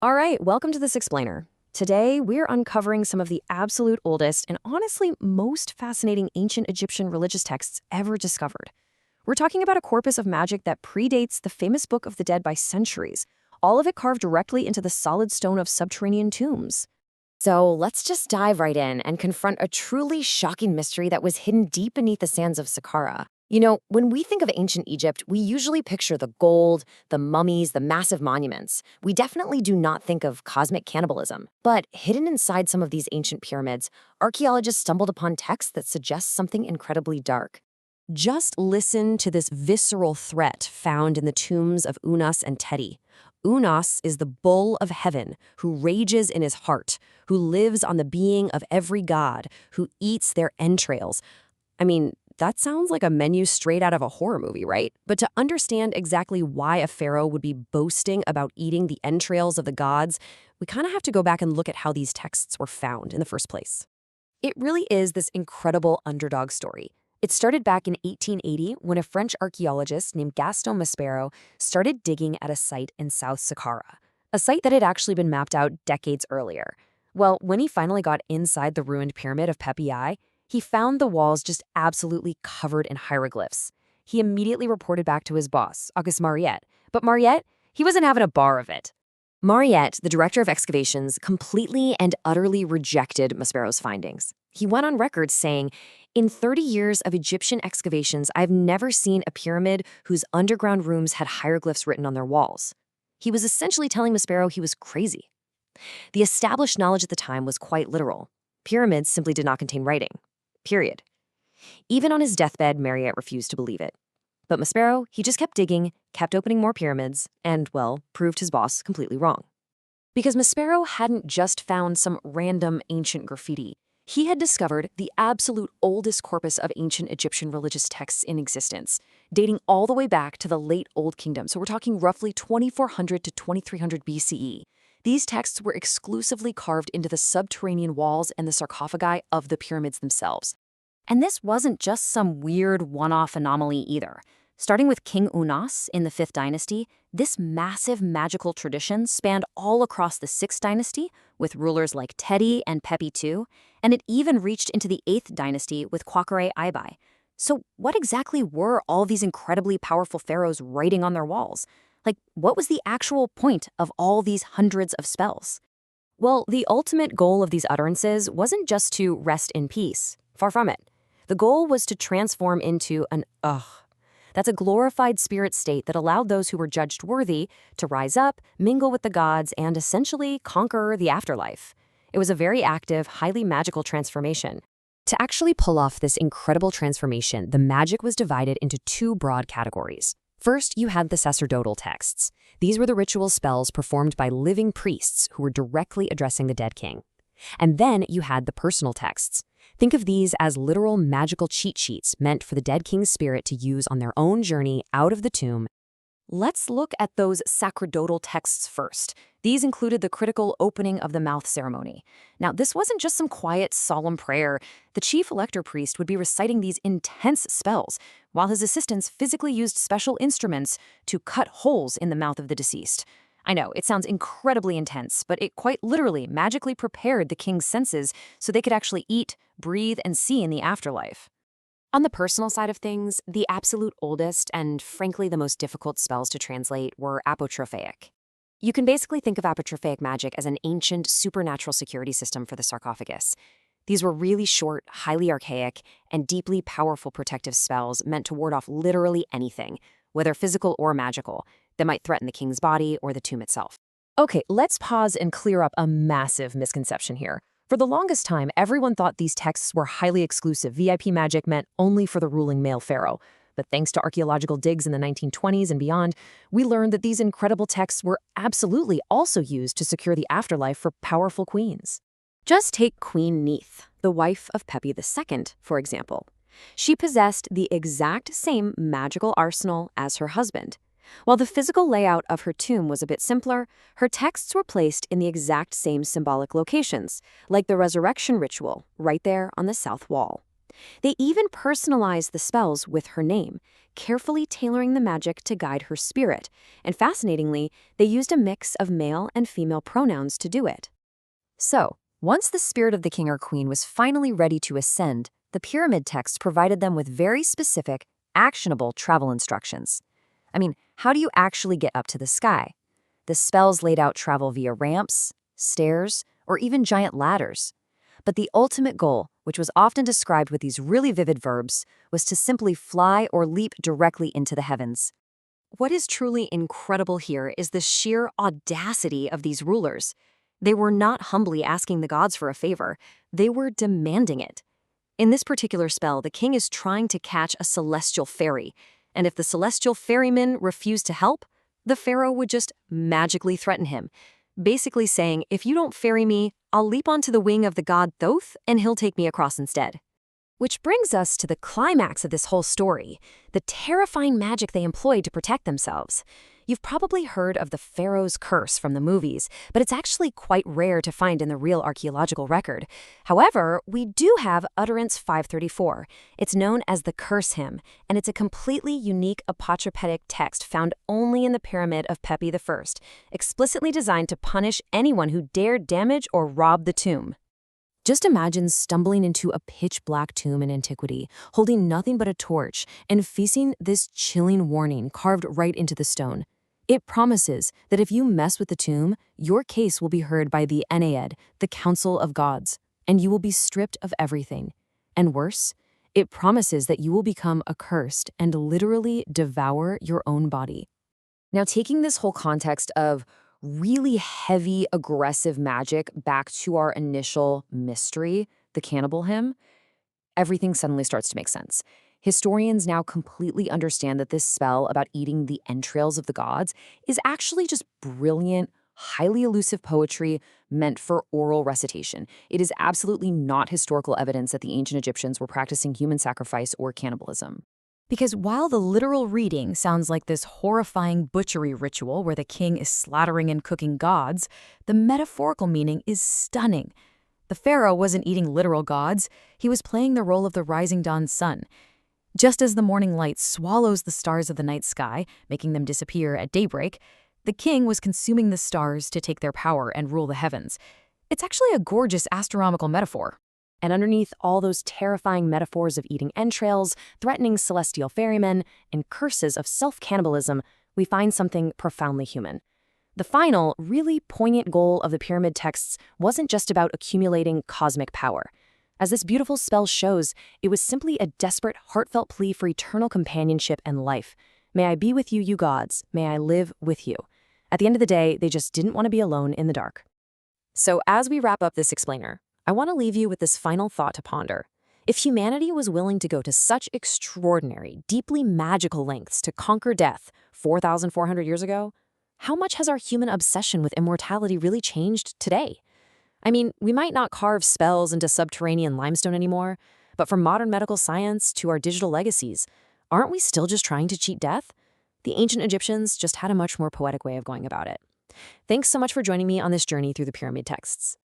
All right, welcome to This Explainer. Today, we're uncovering some of the absolute oldest and honestly most fascinating ancient Egyptian religious texts ever discovered. We're talking about a corpus of magic that predates the famous Book of the Dead by centuries, all of it carved directly into the solid stone of subterranean tombs. So let's just dive right in and confront a truly shocking mystery that was hidden deep beneath the sands of Saqqara. When we think of ancient Egypt, we usually picture the gold, the mummies, the massive monuments. We definitely do not think of cosmic cannibalism. But hidden inside some of these ancient pyramids, archaeologists stumbled upon texts that suggest something incredibly dark. Just listen to this visceral threat found in the tombs of Unas and Teti. Unas is the bull of heaven who rages in his heart, who lives on the being of every god, who eats their entrails. I mean, that sounds like a menu straight out of a horror movie, right? But to understand exactly why a pharaoh would be boasting about eating the entrails of the gods, we kind of have to go back and look at how these texts were found in the first place. It really is this incredible underdog story. It started back in 1880 when a French archaeologist named Gaston Maspero started digging at a site in South Saqqara, a site that had actually been mapped out decades earlier. Well, when he finally got inside the ruined pyramid of Pepi I, he found the walls just absolutely covered in hieroglyphs. He immediately reported back to his boss, Auguste Mariette. But Mariette, he wasn't having a bar of it. Mariette, the director of excavations, completely and utterly rejected Maspero's findings. He went on record saying, "In 30 years of Egyptian excavations, I've never seen a pyramid whose underground rooms had hieroglyphs written on their walls." He was essentially telling Maspero he was crazy. The established knowledge at the time was quite literal. Pyramids simply did not contain writing. Period. Even on his deathbed, Mariette refused to believe it. But Maspero, he just kept digging, kept opening more pyramids, and, well, proved his boss completely wrong. Because Maspero hadn't just found some random ancient graffiti. He had discovered the absolute oldest corpus of ancient Egyptian religious texts in existence, dating all the way back to the late Old Kingdom, so we're talking roughly 2400 to 2300 BCE. These texts were exclusively carved into the subterranean walls and the sarcophagi of the pyramids themselves. And this wasn't just some weird one-off anomaly either. Starting with King Unas in the 5th dynasty, this massive magical tradition spanned all across the 6th dynasty with rulers like Teti and Pepi II, and it even reached into the 8th dynasty with Quaqere Ibai. So what exactly were all these incredibly powerful pharaohs writing on their walls? Like, what was the actual point of all these hundreds of spells? Well, the ultimate goal of these utterances wasn't just to rest in peace. Far from it. The goal was to transform into an That's a glorified spirit state that allowed those who were judged worthy to rise up, mingle with the gods, and essentially conquer the afterlife. It was a very active, highly magical transformation. To actually pull off this incredible transformation, the magic was divided into two broad categories. First, you had the sacerdotal texts. These were the ritual spells performed by living priests who were directly addressing the dead king. And then you had the personal texts. Think of these as literal magical cheat sheets meant for the dead king's spirit to use on their own journey out of the tomb. Let's look at those sacerdotal texts first. These included the critical opening of the mouth ceremony. Now, this wasn't just some quiet, solemn prayer. The chief elector priest would be reciting these intense spells, while his assistants physically used special instruments to cut holes in the mouth of the deceased. I know, it sounds incredibly intense, but it quite literally magically prepared the king's senses so they could actually eat, breathe, and see in the afterlife. On the personal side of things, the absolute oldest and frankly the most difficult spells to translate were apotrophaic. You can basically think of apotrophaic magic as an ancient supernatural security system for the sarcophagus. These were really short, highly archaic, and deeply powerful protective spells meant to ward off literally anything, whether physical or magical, that might threaten the king's body or the tomb itself. Okay, let's pause and clear up a massive misconception here. For the longest time, everyone thought these texts were highly exclusive. VIP magic meant only for the ruling male pharaoh. But thanks to archaeological digs in the 1920s and beyond, we learned that these incredible texts were absolutely also used to secure the afterlife for powerful queens. Just take Queen Neith, the wife of Pepi II, for example. She possessed the exact same magical arsenal as her husband. While the physical layout of her tomb was a bit simpler, her texts were placed in the exact same symbolic locations, like the resurrection ritual right there on the south wall. They even personalized the spells with her name, carefully tailoring the magic to guide her spirit. And fascinatingly, they used a mix of male and female pronouns to do it. So, once the spirit of the king or queen was finally ready to ascend, the pyramid text provided them with very specific, actionable travel instructions. I mean, how do you actually get up to the sky? The spells laid out travel via ramps, stairs, or even giant ladders. But the ultimate goal, which was often described with these really vivid verbs, was to simply fly or leap directly into the heavens. What is truly incredible here is the sheer audacity of these rulers. They were not humbly asking the gods for a favor, they were demanding it. In this particular spell, the king is trying to catch a celestial fairy, and if the celestial ferryman refused to help, the pharaoh would just magically threaten him, basically saying, if you don't ferry me, I'll leap onto the wing of the god Thoth and he'll take me across instead. Which brings us to the climax of this whole story, the terrifying magic they employed to protect themselves. You've probably heard of the pharaoh's curse from the movies, but it's actually quite rare to find in the real archaeological record. However, we do have Utterance 534. It's known as the Curse Hymn, and it's a completely unique apocryphatic text found only in the Pyramid of Pepi I, explicitly designed to punish anyone who dared damage or rob the tomb. Just imagine stumbling into a pitch-black tomb in antiquity, holding nothing but a torch, and facing this chilling warning carved right into the stone. It promises that if you mess with the tomb, your case will be heard by the İNAL, the Council of Gods, and you will be stripped of everything. And worse, it promises that you will become accursed and literally devour your own body. Now, taking this whole context of really heavy, aggressive magic back to our initial mystery, the Cannibal Hymn, everything suddenly starts to make sense. Historians now completely understand that this spell about eating the entrails of the gods is actually just brilliant, highly elusive poetry meant for oral recitation. It is absolutely not historical evidence that the ancient Egyptians were practicing human sacrifice or cannibalism. Because while the literal reading sounds like this horrifying butchery ritual where the king is slaughtering and cooking gods, the metaphorical meaning is stunning. The pharaoh wasn't eating literal gods, he was playing the role of the rising dawn sun. Just as the morning light swallows the stars of the night sky, making them disappear at daybreak, the king was consuming the stars to take their power and rule the heavens. It's actually a gorgeous astronomical metaphor. And underneath all those terrifying metaphors of eating entrails, threatening celestial ferrymen, and curses of self-cannibalism, we find something profoundly human. The final, really poignant goal of the pyramid texts wasn't just about accumulating cosmic power. As this beautiful spell shows, it was simply a desperate, heartfelt plea for eternal companionship and life. May I be with you, you gods. May I live with you. At the end of the day, they just didn't want to be alone in the dark. So as we wrap up this explainer, I want to leave you with this final thought to ponder. If humanity was willing to go to such extraordinary, deeply magical lengths to conquer death 4,400 years ago, how much has our human obsession with immortality really changed today? I mean, we might not carve spells into subterranean limestone anymore, but from modern medical science to our digital legacies, aren't we still just trying to cheat death? The ancient Egyptians just had a much more poetic way of going about it. Thanks so much for joining me on this journey through the pyramid texts.